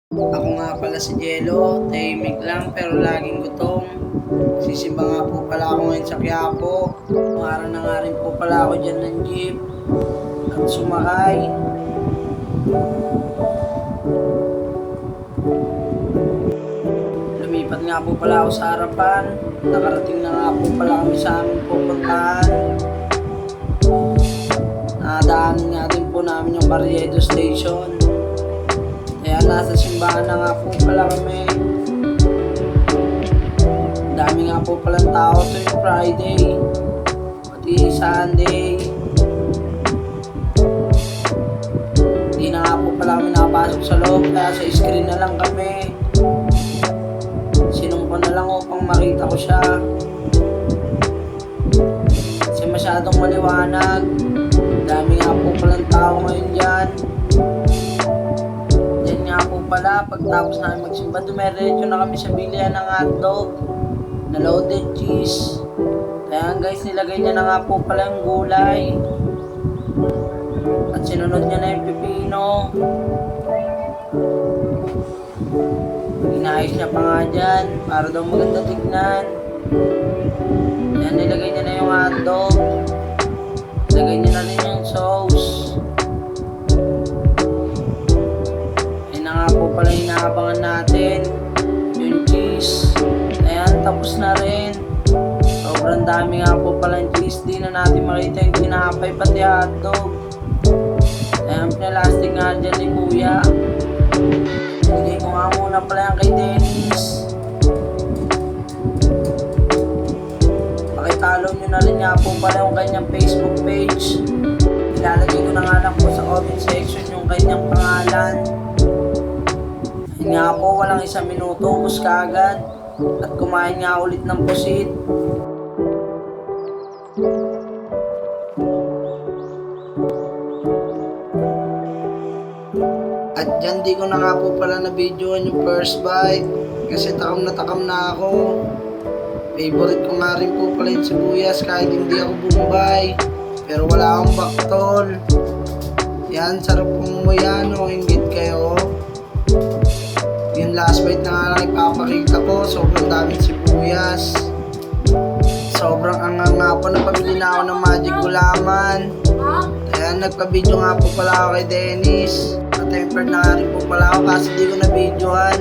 Ako nga pala si Jello, tahimik lang pero laging gutom. Sisimba nga po pala ako ngayon sa Quiapo. Umara na nga rin po pala ako dyan ng jeep at sumakay. Lumipat nga po pala ako sa harapan. Nakarating na nga po pala kami sa aming pupuntahan. Nadaanan nga din po namin yung Carriedo Station. Kaya nasa simbahan na nga po pala kami. Dami nga po palang tao tuwing Friday, pati Sunday. Di na nga po pala kami nakapasok sa loob, kaya sa screen na lang kami. Sinumpa na lang upang makita ko siya. Kasi masyadong maliwanag. Dami nga po palang tao ngayon dyan. Yan nga po pala, pagtapos namin magsimba, dumiretso na kami sa bilihan ng hotdog na loaded cheese. Kaya guys, nilagay niya na nga po pala yung gulay. At sinunod niya na yung pipino. Inayos niya pa nga dyan, para daw maganda tignan. Yan, nilagay niya na yung hotdog. Nilagay niya na rin yung sauce. Yan na nga po pala inaabangan natin. Yung cheese. Ayan, tapos na rin. Sobrang dami nga po pala yung cheese. Di na natin makita yung tinapay pati hotdog. Ayan, pinalastic nga dyan ni Kuya. Bigay ko nga muna pala yan kay Dennis. Pakitalo nyo na rin nga po pala yung kanyang Facebook page. Ilalagay ko na nga lang po sa comment section yung kanyang pangalan. Ayun nga po, walang isang minuto, ubos kaagad. At kumain nga ulit ng pusit. At dyan di ko na nga po pala na videoan yung first bite. Kasi takam na ako. Favorite ko nga rin po pala yung sibuyas kahit hindi ako Bombay. Pero wala akong baktol. Yan, sarap kong yan o inggit kayo. Yung last bite na nga lang ipapakita ko, sobrang daming sibuyas. Sobrang angang nga po, napabili na ako ng magic gulaman. Kaya nagpa-video nga po pala ako kay Dennis. Na-tempered na nga rin po pala ako kasi di ko na-videohan.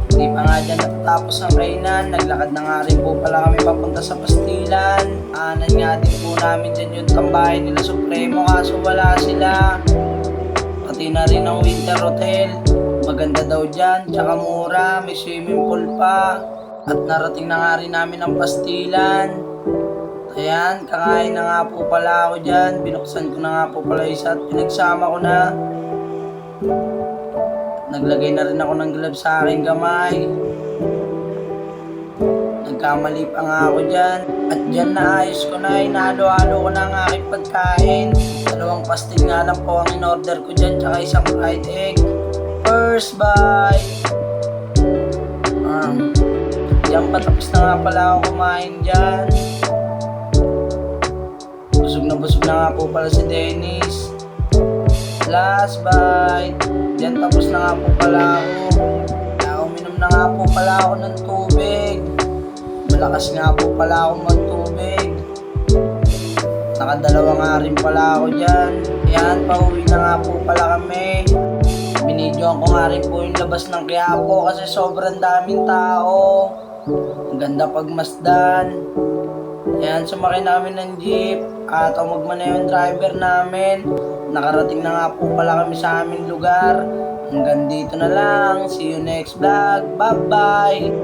Hindi pa nga dyan natatapos ang kainan. Naglakad na nga rin po pala kami papunta sa Pastilan. Anan nga din po namin dyan yung tambahay nila Supremo kaso wala sila. Pati na rin ang Winter Hotel. Maganda daw dyan, tsaka mura, may swimming pool pa. At narating na nga rin namin ang Pastilan. Ayan, kakain na nga po pala ako dyan. Binuksan ko na nga po pala isa at pinagsama ko na. Naglagay na rin ako ng gloves sa aking gamay. Nagkamali pa nga ako dyan. At dyan naayos ko na, inalo-halo ko na ang aking pagkain. 2 pastil nga lang po ang in-order ko dyan, tsaka isang fried egg. First bite. Diyan patapos na nga pala ako kumain dyan. Busog na nga po pala si Dennis. Last bite. Diyan tapos na nga po pala ako. Uminom na nga po pala ako ng tubig. Malakas nga po pala ako magtubig. Nakadalawa nga rin pala ako dyan. Yan, pauwi na nga po pala kami. Binidyoan ko nga rin po yung labas ng Quiapo kasi sobrang daming tao. Ang ganda pagmasdan. Yan, sumakay na kami ng jeep at umagman na yung driver namin. Nakarating na nga po pala kami sa aming lugar. Hanggang dito na lang. See you next vlog. Bye-bye!